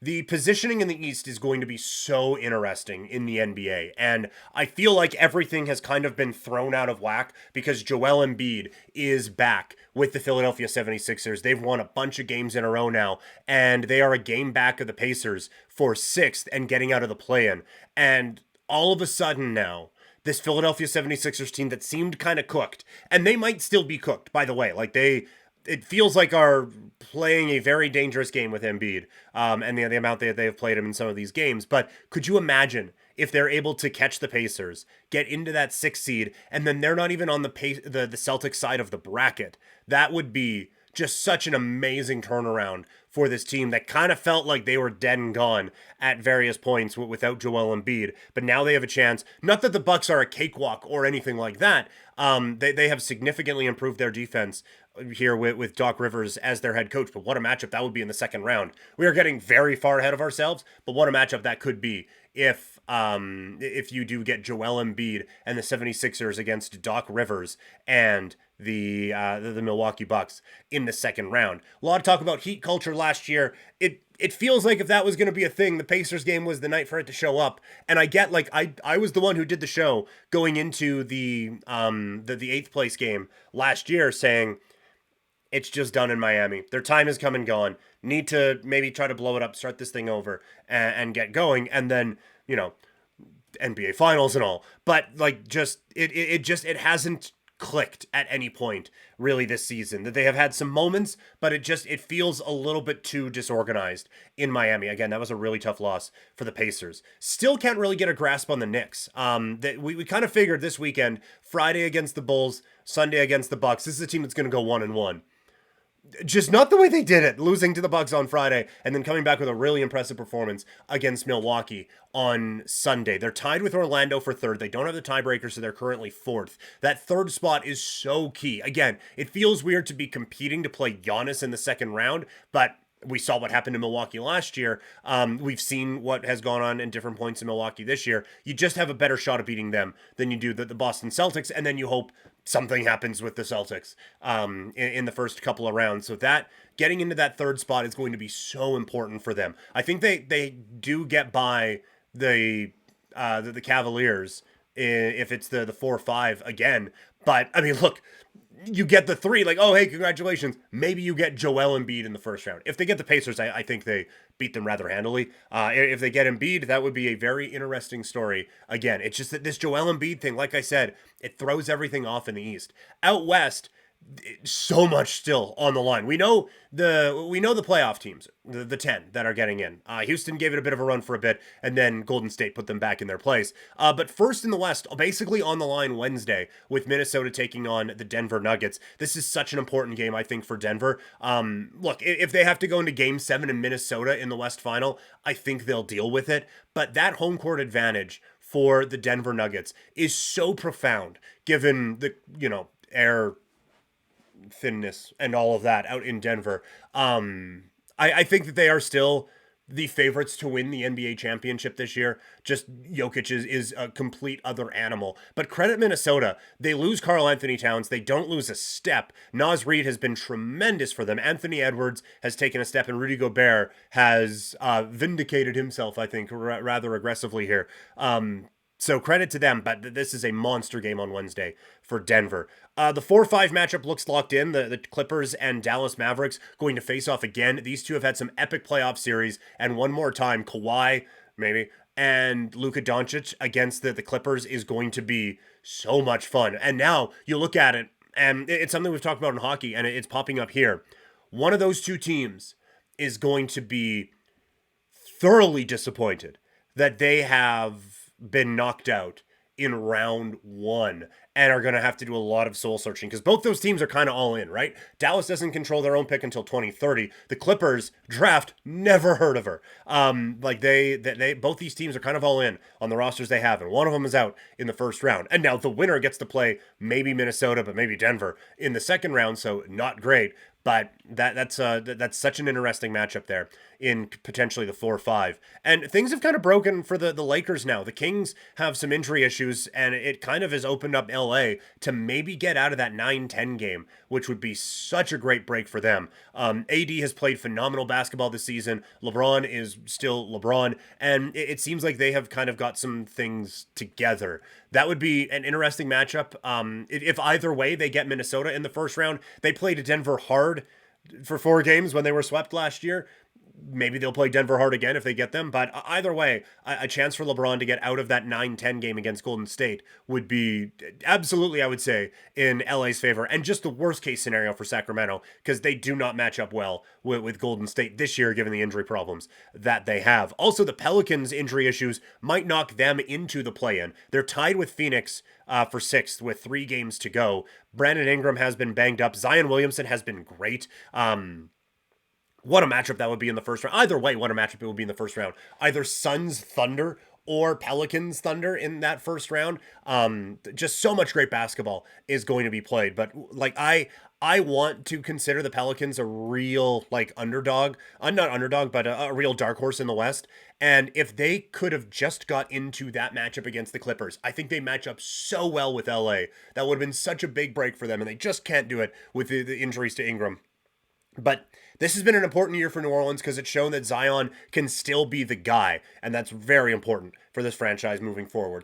the positioning in the East is going to be so interesting in the NBA. And I feel like everything has kind of been thrown out of whack because Joel Embiid is back with the Philadelphia 76ers. They've won a bunch of games in a row now, and they are a game back of the Pacers for sixth and getting out of the play-in. And all of a sudden now, this Philadelphia 76ers team that seemed kind of cooked, and they might still be cooked, by the way. Like it feels like are playing a very dangerous game with Embiid, and the amount that they have played him in some of these games. But could you imagine if they're able to catch the Pacers, get into that sixth seed, and then they're not even on the Celtics side of the bracket? That would be just such an amazing turnaround for this team that kind of felt like they were dead and gone at various points without Joel Embiid. But now they have a chance. Not that the Bucks are a cakewalk or anything like that. They have significantly improved their defense here with Doc Rivers as their head coach. But what a matchup that would be in the second round. We are getting very far ahead of ourselves, but what a matchup that could be if you do get Joel Embiid and the 76ers against Doc Rivers and the Milwaukee Bucks in the second round. A lot of talk about heat culture last year. It feels like if that was going to be a thing, the Pacers game was the night for it to show up. And I get like I was the one who did the show going into the eighth place game last year saying it's just done in Miami. Their time has come and gone. Need to maybe try to blow it up, start this thing over, and get going. And then, NBA Finals and all. But like, it hasn't clicked at any point really this season. That they have had some moments, but it feels a little bit too disorganized in Miami. Again, that was a really tough loss for the Pacers. Still can't really get a grasp on the Knicks. That we kind of figured this weekend, Friday against the Bulls, Sunday against the Bucks. This is a team that's going to go 1-1. Just not the way they did it, losing to the Bucks on Friday and then coming back with a really impressive performance against Milwaukee on Sunday. They're tied with Orlando for third. They don't have the tiebreaker, so they're currently fourth. That third spot is so key. Again, it feels weird to be competing to play Giannis in the second round, but we saw what happened to Milwaukee last year. We've seen what has gone on in different points in Milwaukee this year. You just have a better shot of beating them than you do the Boston Celtics, and then you hope something happens with the Celtics in the first couple of rounds. So that getting into that third spot is going to be so important for them. I think they do get by the Cavaliers if it's the 4-5 again. But I mean, look, you get the three, like, oh, hey, congratulations. Maybe you get Joel Embiid in the first round. If they get the Pacers, I think they beat them rather handily. If they get Embiid, that would be a very interesting story. Again, it's just that this Joel Embiid thing, like I said, it throws everything off in the East. Out West, so much still on the line. We know the playoff teams, the 10 that are getting in. Houston gave it a bit of a run for a bit, and then Golden State put them back in their place. But first in the West, basically on the line Wednesday with Minnesota taking on the Denver Nuggets. This is such an important game, I think, for Denver. Look, if they have to go into Game 7 in Minnesota in the West Final, I think they'll deal with it. But that home court advantage for the Denver Nuggets is so profound, given the, air thinness and all of that out in Denver. I think that they are still the favorites to win the NBA championship this year. Just Jokic is a complete other animal. But credit Minnesota. They lose Karl Anthony Towns. They don't lose a step. Naz Reid has been tremendous for them. Anthony Edwards has taken a step, and Rudy Gobert has vindicated himself, I think, rather aggressively here. So credit to them, but this is a monster game on Wednesday for Denver. The 4-5 matchup looks locked in. The Clippers and Dallas Mavericks going to face off again. These two have had some epic playoff series, and one more time, Kawhi, maybe, and Luka Doncic against the Clippers is going to be so much fun. And now you look at it, and it's something we've talked about in hockey, and it's popping up here. One of those two teams is going to be thoroughly disappointed that they have been knocked out in round one and are going to have to do a lot of soul searching because both those teams are kind of all in, right? Dallas doesn't control their own pick until 2030. The Clippers draft, never heard of her. They both these teams are kind of all in on the rosters they have, and one of them is out in the first round. And now the winner gets to play maybe Minnesota, but maybe Denver in the second round, so not great. But that's such an interesting matchup there in potentially the 4-5. And things have kind of broken for the Lakers now. The Kings have some injury issues, and it kind of has opened up LA to maybe get out of that 9-10 game, which would be such a great break for them. AD has played phenomenal basketball this season. LeBron is still LeBron, and it seems like they have kind of got some things together. That would be an interesting matchup. If either way they get Minnesota in the first round, they played Denver hard for 4 games when they were swept last year. Maybe they'll play Denver hard again if they get them. But either way, a chance for LeBron to get out of that 9-10 game against Golden State would be absolutely, I would say, in LA's favor. And just the worst case scenario for Sacramento, because they do not match up well with Golden State this year, given the injury problems that they have. Also, the Pelicans' injury issues might knock them into the play-in. They're tied with Phoenix for 6th with 3 games to go. Brandon Ingram has been banged up. Zion Williamson has been great. What a matchup that would be in the first round. Either way, what a matchup it would be in the first round. Either Suns Thunder or Pelicans Thunder in that first round. Just so much great basketball is going to be played. But like I want to consider the Pelicans a real like underdog. Not underdog, but a real dark horse in the West. And if they could have just got into that matchup against the Clippers, I think they match up so well with LA. That would have been such a big break for them, and they just can't do it with the injuries to Ingram. But this has been an important year for New Orleans because it's shown that Zion can still be the guy, and that's very important for this franchise moving forward.